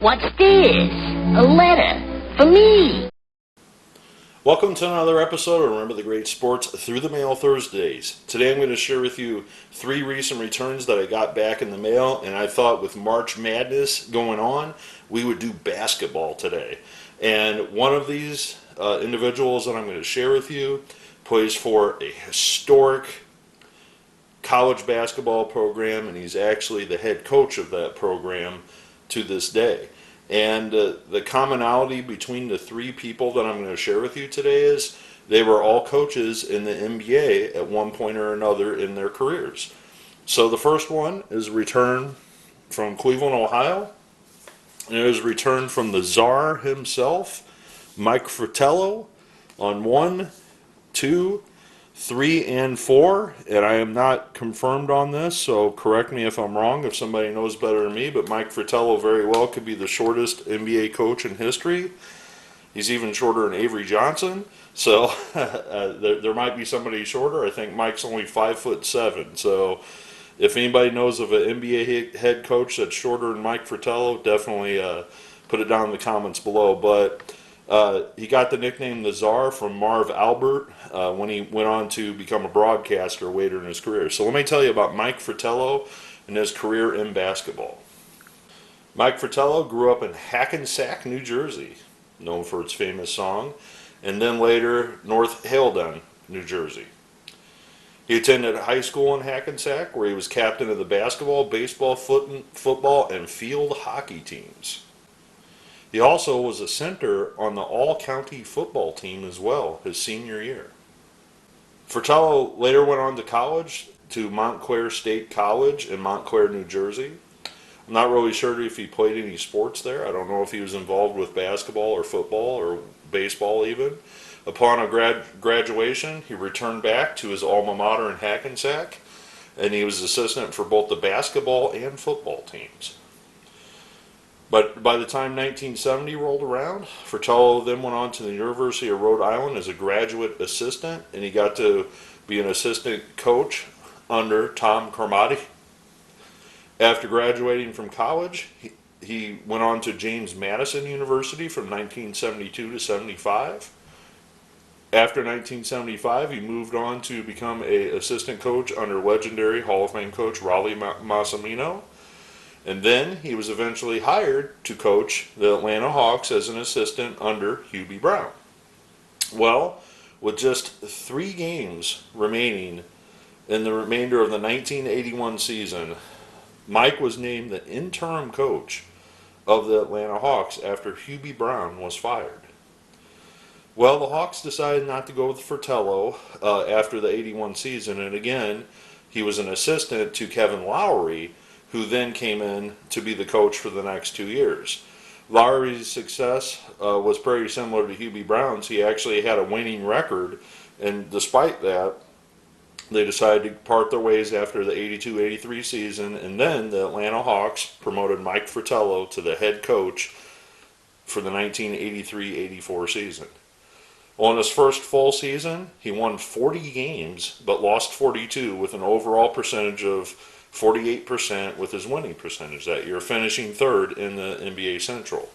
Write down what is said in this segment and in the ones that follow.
What's this? A letter for me. Welcome to another episode of Remember the Great Sports Through the Mail Thursdays. Today I'm going to share with you 3 recent returns that I got back in the mail, and I thought with March Madness going on, we would do basketball today. And one of these individuals that I'm going to share with you plays for a historic college basketball program, and he's actually the head coach of that program to this day. And the commonality between the 3 people that I'm going to share with you today is they were all coaches in the NBA at one point or another in their careers. So the first one is a return from Cleveland, Ohio. And it is a return from the Czar himself, Mike Fratello, on 1, 2, 3, and 4, and I am not confirmed on this, so correct me if I'm wrong if somebody knows better than me, but Mike Fratello very well could be the shortest NBA coach in history. He's even shorter than Avery Johnson, so there might be somebody shorter. I think Mike's only 5'7", so if anybody knows of an NBA head coach that's shorter than Mike Fratello, definitely put it down in the comments below. But he got the nickname the Czar from Marv Albert when he went on to become a broadcaster later in his career. So let me tell you about Mike Fratello and his career in basketball. Mike Fratello grew up in Hackensack, New Jersey, known for its famous song, and then later North Haledon, New Jersey. He attended high school in Hackensack, where he was captain of the basketball, baseball, football, and field hockey teams. He also was a center on the all-county football team as well, his senior year. Fratello later went on to college, to Montclair State College in Montclair, New Jersey. I'm not really sure if he played any sports there. I don't know if he was involved with basketball or football or baseball even. Upon a graduation, he returned back to his alma mater in Hackensack, and he was assistant for both the basketball and football teams. But by the time 1970 rolled around, Fratello then went on to the University of Rhode Island as a graduate assistant, and he got to be an assistant coach under Tom Carmody. After graduating from college, he went on to James Madison University from 1972 to 75. After 1975, he moved on to become an assistant coach under legendary Hall of Fame coach Rollie Massimino. And then he was eventually hired to coach the Atlanta Hawks as an assistant under Hubie Brown. Well, with just 3 games remaining in the remainder of the 1981 season, Mike was named the interim coach of the Atlanta Hawks after Hubie Brown was fired. Well, the Hawks decided not to go with Fratello after the 81 season, and again, he was an assistant to Kevin Lowry, who then came in to be the coach for the next 2 years. Lowry's success was pretty similar to Hubie Brown's. He actually had a winning record, and despite that, they decided to part their ways after the 82-83 season, and then the Atlanta Hawks promoted Mike Fratello to the head coach for the 1983-84 season. On his first full season, he won 40 games, but lost 42 with an overall percentage of 48% with his winning percentage that year, finishing 3rd in the NBA Central.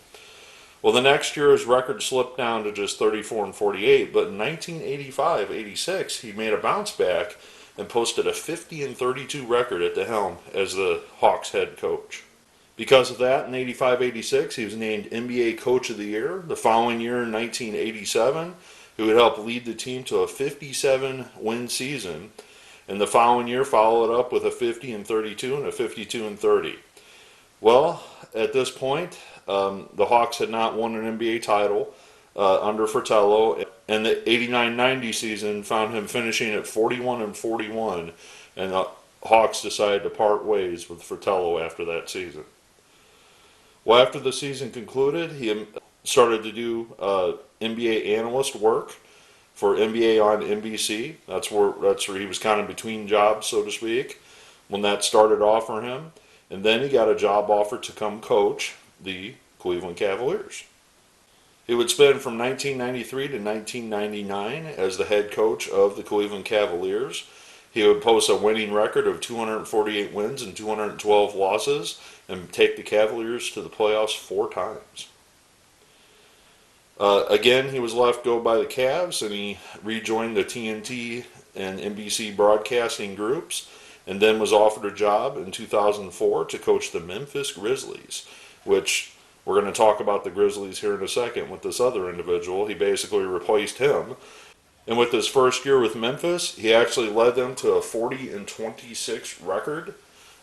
Well, the next year his record slipped down to just 34 and 48, but in 1985-86 he made a bounce back and posted a 50 and 32 record at the helm as the Hawks head coach. Because of that, in 85-86 he was named NBA Coach of the Year. The following year, in 1987, he would help lead the team to a 57-win season, and the following year followed up with a 50 and 32 and a 52 and 30. Well, at this point, the Hawks had not won an NBA title under Fratello, and the 89-90 season found him finishing at 41 and 41, and the Hawks decided to part ways with Fratello after that season. Well, after the season concluded, he started to do NBA analyst work for NBA on NBC. That's where he was kind of between jobs, so to speak, when that started off for him. And then he got a job offer to come coach the Cleveland Cavaliers. He would spend from 1993 to 1999 as the head coach of the Cleveland Cavaliers, He would post a winning record of 248 wins and 212 losses and take the Cavaliers to the playoffs 4 times. Again, he was let go by the Cavs, and he rejoined the TNT and NBC broadcasting groups, and then was offered a job in 2004 to coach the Memphis Grizzlies, which we're going to talk about the Grizzlies here in a second with this other individual. He basically replaced him. And with his first year with Memphis, he actually led them to a 40-26 record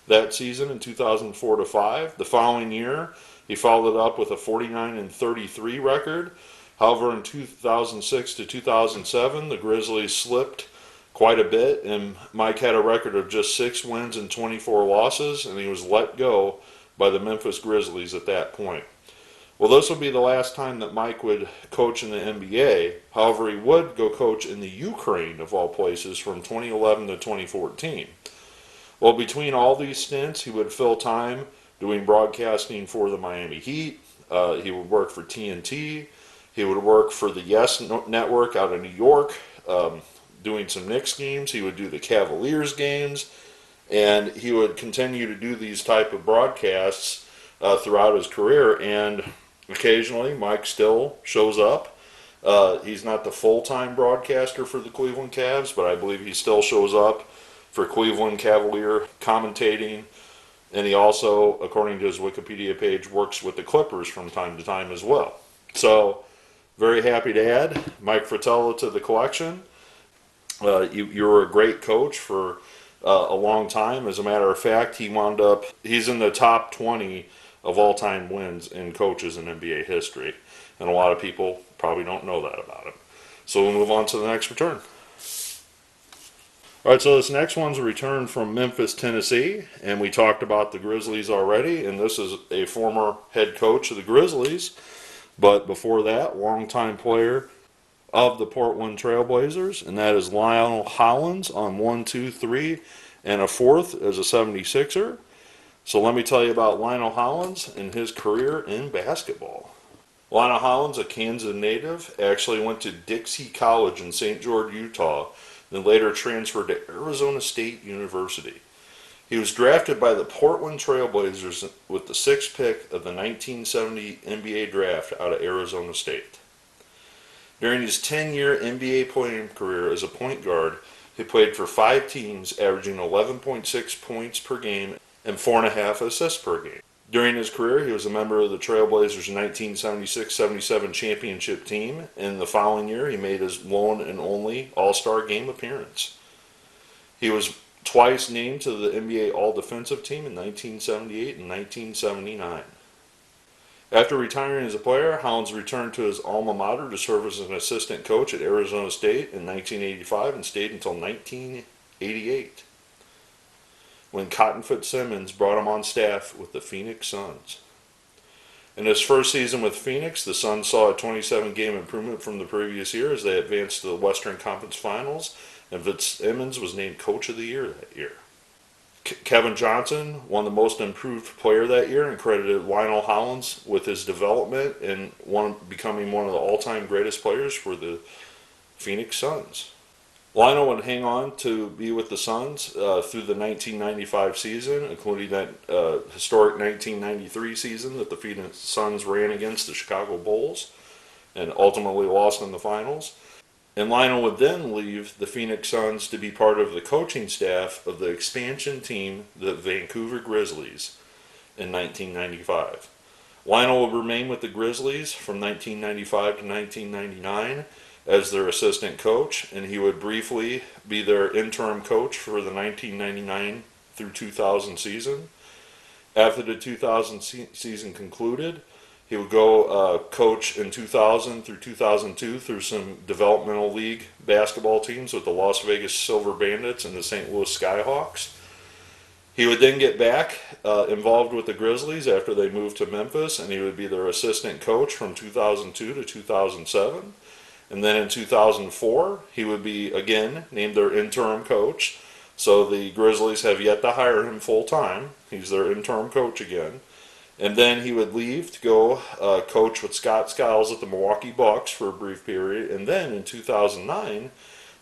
that season in 2004-05. The following year, he followed it up with a 49-33 record. However, in 2006 to 2007, the Grizzlies slipped quite a bit, and Mike had a record of just 6 wins and 24 losses, and he was let go by the Memphis Grizzlies at that point. Well, this would be the last time that Mike would coach in the NBA. However, he would go coach in the Ukraine, of all places, from 2011 to 2014. Well, between all these stints, he would fill time doing broadcasting for the Miami Heat. He would work for TNT. He would work for the Yes Network out of New York, doing some Knicks games. He would do the Cavaliers games, and he would continue to do these type of broadcasts throughout his career. And occasionally, Mike still shows up. He's not the full-time broadcaster for the Cleveland Cavs, but I believe he still shows up for Cleveland Cavalier commentating. And he also, according to his Wikipedia page, works with the Clippers from time to time as well. So, very happy to add Mike Fratello to the collection. You were a great coach for a long time. As a matter of fact, he's in the top 20 of all-time wins in coaches in NBA history. And a lot of people probably don't know that about him. So we'll move on to the next return. All right, so this next one's a return from Memphis, Tennessee. And we talked about the Grizzlies already. And this is a former head coach of the Grizzlies. But before that, longtime player of the Portland Trail Blazers. And that is Lionel Hollins on 1, 2, 3, and a 4th as a 76er. So let me tell you about Lionel Hollins and his career in basketball. Lionel Hollins, a Kansas native, actually went to Dixie College in St. George, Utah, then later transferred to Arizona State University. He was drafted by the Portland Trail Blazers with the 6th pick of the 1970 NBA draft out of Arizona State. During his 10-year NBA playing career as a point guard, he played for 5 teams, averaging 11.6 points per game and 4.5 assists per game. During his career, he was a member of the Trailblazers' 1976-77 championship team, and the following year he made his lone and only All-Star Game appearance. He was twice named to the NBA All-Defensive Team in 1978 and 1979. After retiring as a player, Hollins returned to his alma mater to serve as an assistant coach at Arizona State in 1985 and stayed until 1988. When Cottonfoot Simmons brought him on staff with the Phoenix Suns. In his first season with Phoenix, the Suns saw a 27-game improvement from the previous year as they advanced to the Western Conference Finals, and Fitzsimmons was named Coach of the Year that year. Kevin Johnson won the Most Improved Player that year and credited Lionel Hollins with his development and becoming one of the all-time greatest players for the Phoenix Suns. Lionel would hang on to be with the Suns through the 1995 season, including that historic 1993 season that the Phoenix Suns ran against the Chicago Bulls and ultimately lost in the finals. And Lionel would then leave the Phoenix Suns to be part of the coaching staff of the expansion team, the Vancouver Grizzlies, in 1995. Lionel would remain with the Grizzlies from 1995 to 1999 as their assistant coach, and he would briefly be their interim coach for the 1999 through 2000 season. After the 2000 season concluded, he would go coach in 2000 through 2002 through some developmental league basketball teams with the Las Vegas Silver Bandits and the St. Louis Skyhawks. He would then get back involved with the Grizzlies after they moved to Memphis, and he would be their assistant coach from 2002 to 2007. And then in 2004, he would be, again, named their interim coach. So the Grizzlies have yet to hire him full-time. He's their interim coach again. And then he would leave to go coach with Scott Skiles at the Milwaukee Bucks for a brief period. And then in 2009,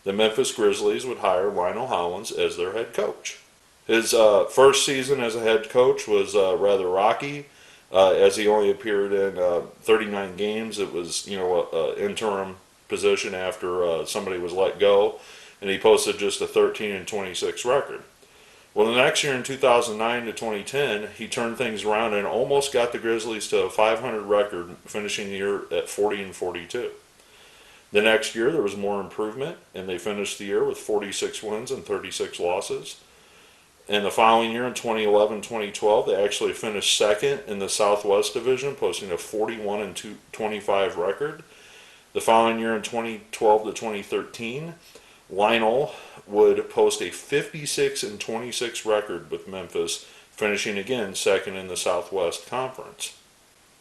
the Memphis Grizzlies would hire Lionel Hollins as their head coach. His first season as a head coach was rather rocky, as he only appeared in 39 games. It was, an interim position after somebody was let go, and he posted just a 13-26 record. Well, the next year in 2009 to 2010, he turned things around and almost got the Grizzlies to a 500 record, finishing the year at 40-42. The next year, there was more improvement, and they finished the year with 46 wins and 36 losses. And the following year, in 2011-2012, they actually finished second in the Southwest Division, posting a 41-25 record. The following year, in 2012 to 2013, Lionel would post a 56-26 record with Memphis, finishing again second in the Southwest Conference.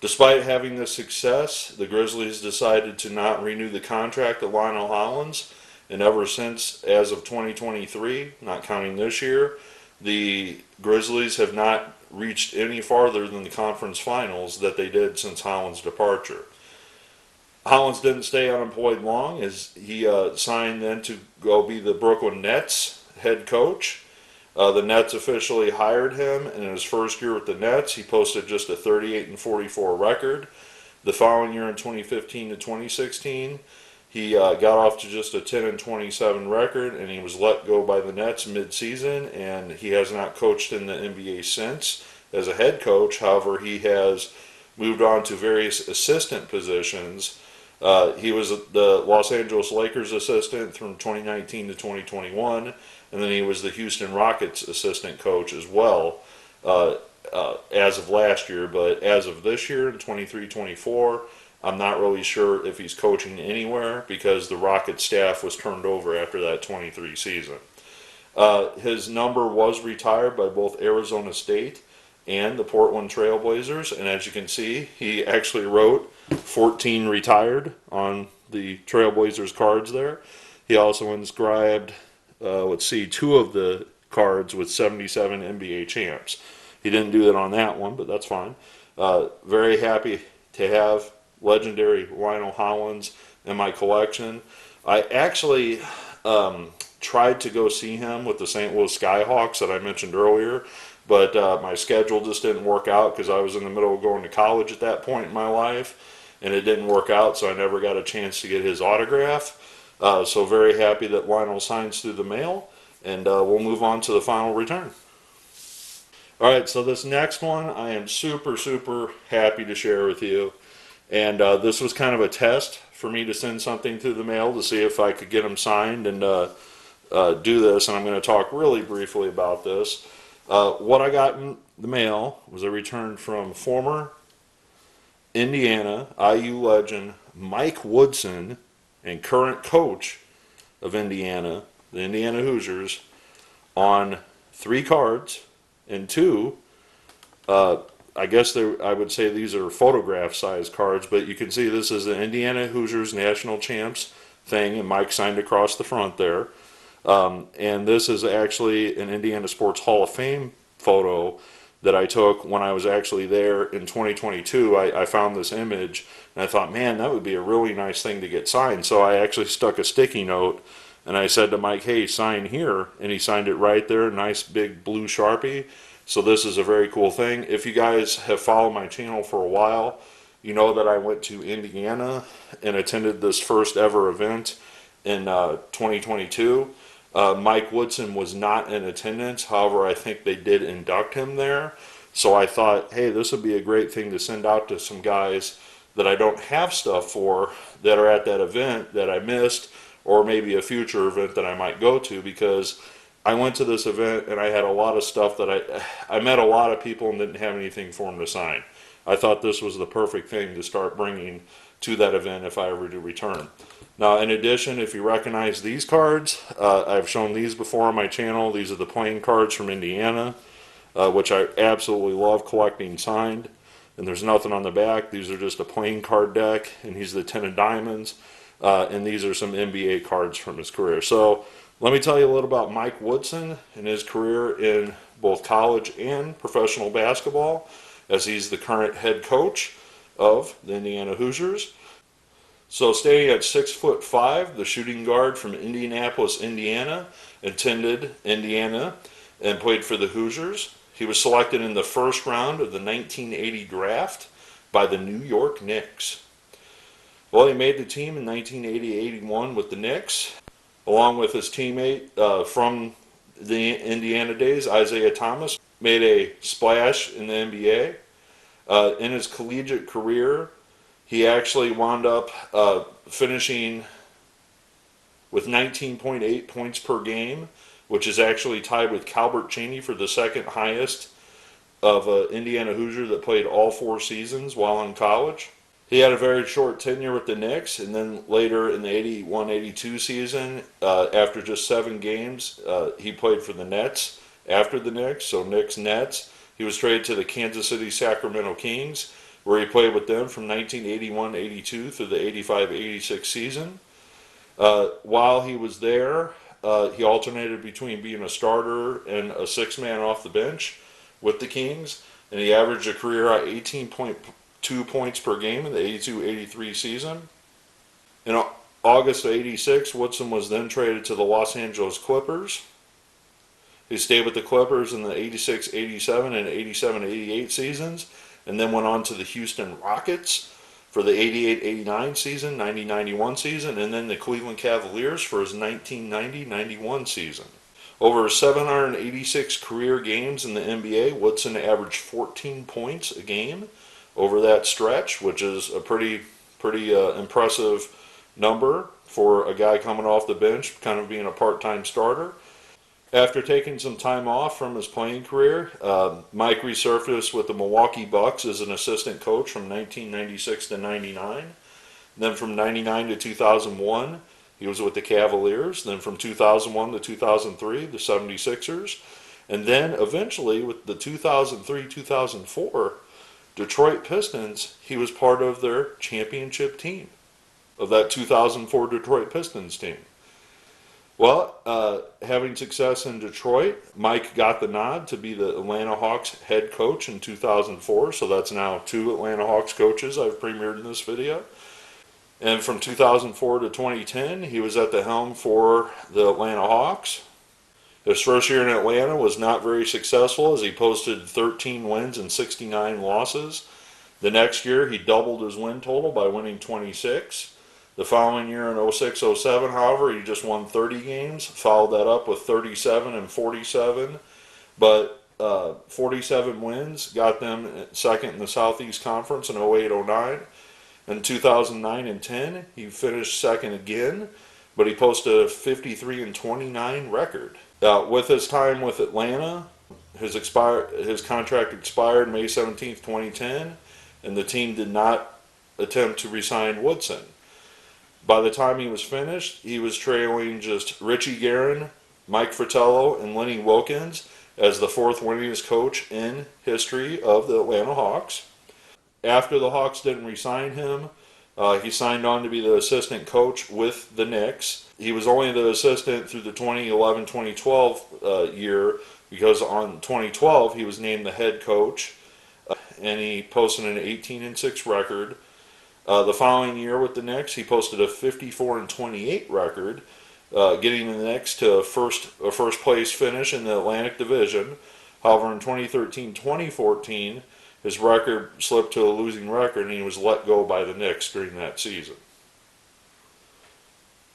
Despite having this success, the Grizzlies decided to not renew the contract of Lionel Hollins, and ever since, as of 2023, not counting this year, the Grizzlies have not reached any farther than the conference finals that they did since Hollins' departure. Hollins didn't stay unemployed long, as he signed then to go be the Brooklyn Nets head coach. The Nets officially hired him, and in his first year with the Nets, he posted just a 38-44 record. The following year, in 2015 to 2016, he got off to just a 10-27 record, and he was let go by the Nets mid-season, and he has not coached in the NBA since as a head coach. However, he has moved on to various assistant positions. He was the Los Angeles Lakers assistant from 2019 to 2021, and then he was the Houston Rockets assistant coach as well as of last year. But as of this year, in 23-24, I'm not really sure if he's coaching anywhere, because the Rockets staff was turned over after that 23 season. His number was retired by both Arizona State and the Portland Trail Blazers, and as you can see, he actually wrote 14 retired on the Trailblazers cards there. He also inscribed, two of the cards with 77 NBA champs. He didn't do that on that one, but that's fine. Very happy to have legendary Lionel Hollins in my collection. I actually tried to go see him with the St. Louis Skyhawks that I mentioned earlier, but my schedule just didn't work out because I was in the middle of going to college at that point in my life, and it didn't work out, so I never got a chance to get his autograph. So very happy that Lionel signs through the mail, and we'll move on to the final return. All right, so this next one I am super, super happy to share with you, and this was kind of a test for me to send something through the mail to see if I could get him signed and do this, and I'm going to talk really briefly about this. What I got in the mail was a return from former Indiana IU legend Mike Woodson and current coach of Indiana, the Indiana Hoosiers, on 3 cards and 2, I guess I would say these are photograph-sized cards, but you can see this is the Indiana Hoosiers National Champs thing, and Mike signed across the front there. And this is actually an Indiana Sports Hall of Fame photo that I took when I was actually there in 2022. I found this image, and I thought, man, that would be a really nice thing to get signed. So I actually stuck a sticky note, and I said to Mike, hey, sign here. And he signed it right there, nice big blue Sharpie. So this is a very cool thing. If you guys have followed my channel for a while, you know that I went to Indiana and attended this first ever event in 2022. Mike Woodson was not in attendance. However, I think they did induct him there. So I thought, hey, this would be a great thing to send out to some guys that I don't have stuff for that are at that event that I missed, or maybe a future event that I might go to, because I went to this event and I had a lot of stuff that I met a lot of people and didn't have anything for them to sign. I thought this was the perfect thing to start bringing to that event if I ever do return. Now, in addition, if you recognize these cards, I've shown these before on my channel. These are the playing cards from Indiana, which I absolutely love collecting signed. And there's nothing on the back. These are just a playing card deck, and he's the 10 of diamonds. And these are some NBA cards from his career. So let me tell you a little about Mike Woodson and his career in both college and professional basketball, as he's the current head coach of the Indiana Hoosiers. So staying at 6'5", the shooting guard from Indianapolis, Indiana, attended Indiana and played for the Hoosiers. He was selected in the first round of the 1980 draft by the New York Knicks. Well, he made the team in 1980-81 with the Knicks, along with his teammate from the Indiana days, Isaiah Thomas, made a splash in the NBA. In his collegiate career, he actually wound up finishing with 19.8 points per game, which is actually tied with Calbert Cheaney for the second highest of Indiana Hoosier that played all 4 seasons while in college. He had a very short tenure with the Knicks, and then later in the 81-82 season, after just 7 games, he played for the Nets after the Knicks, so Knicks-Nets. He was traded to the Kansas City Sacramento Kings, where he played with them from 1981-82 through the 85-86 season. While he was there, he alternated between being a starter and a 6-man off the bench with the Kings, and he averaged a career high 18.2 points per game in the 82-83 season. In August of 86, Woodson was then traded to the Los Angeles Clippers. He stayed with the Clippers in the 86-87 and 87-88 seasons, and then went on to the Houston Rockets for the 88-89 season, 90-91 season, and then the Cleveland Cavaliers for his 1990-91 season. Over 786 career games in the NBA, Woodson averaged 14 points a game over that stretch, which is a pretty impressive number for a guy coming off the bench, kind of being a part-time starter. After taking some time off from his playing career, Mike resurfaced with the Milwaukee Bucks as an assistant coach from 1996 to 99. Then from 99 to 2001, he was with the Cavaliers. Then from 2001 to 2003, the 76ers. And then eventually with the 2003-2004 Detroit Pistons, he was part of their championship team, of that 2004 Detroit Pistons team. Well, having success in Detroit, Mike got the nod to be the Atlanta Hawks head coach in 2004, so that's now 2 Atlanta Hawks coaches I've premiered in this video. And from 2004 to 2010, he was at the helm for the Atlanta Hawks. His first year in Atlanta was not very successful, as he posted 13 wins and 69 losses. The next year, he doubled his win total by winning 26. The following year in 06-07, however, he just won 30 games, followed that up with 37 and 47, but 47 wins got them second in the Southeast Conference in 08-09. In 2009 and 10, he finished second again, but he posted a 53 and 29 record. With his time with Atlanta, his contract expired May 17, 2010, and the team did not attempt to re-sign Woodson. By the time he was finished, he was trailing just Richie Guerin, Mike Fratello, and Lenny Wilkins as the 4th winningest coach in history of the Atlanta Hawks. After the Hawks didn't re-sign him, he signed on to be the assistant coach with the Knicks. He was only the assistant through the 2011-2012 year, because on 2012 he was named the head coach, and he posted an 18-6 record. The following year with the Knicks, he posted a 54 and 28 record, getting the Knicks to a first place finish in the Atlantic Division. However, in 2013-2014, his record slipped to a losing record, and he was let go by the Knicks during that season.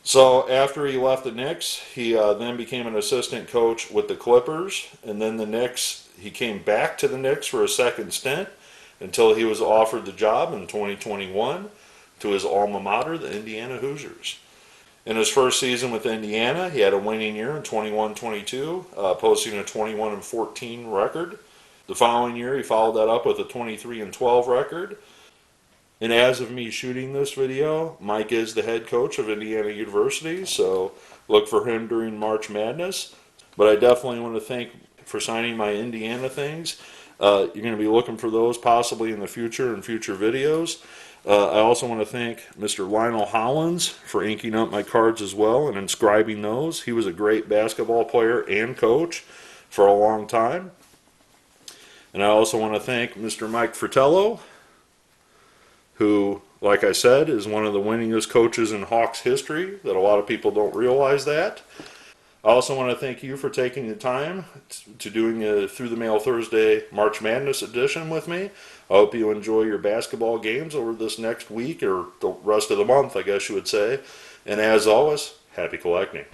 So after he left the Knicks, he then became an assistant coach with the Clippers, and then the Knicks, he came back to the Knicks for a second stint until he was offered the job in 2021 to his alma mater, the Indiana Hoosiers. In his first season with Indiana, he had a winning year in 21-22, posting a 21 and 14 record. The following year, he followed that up with a 23 and 12 record. And as of me shooting this video, Mike is the head coach of Indiana University, so look for him during March Madness. But I definitely want to thank for signing my Indiana things. You're going to be looking for those possibly in the future in future videos. I also want to thank Mr. Lionel Hollins for inking up my cards as well and inscribing those. He was a great basketball player and coach for a long time. And I also want to thank Mr. Mike Fratello, who like I said, is one of the winningest coaches in Hawks history, that a lot of people don't realize that. I also want to thank you for taking the time to doing a Through the Mail Thursday March Madness edition with me. I hope you enjoy your basketball games over this next week, or the rest of the month, I guess you would say. And as always, happy collecting.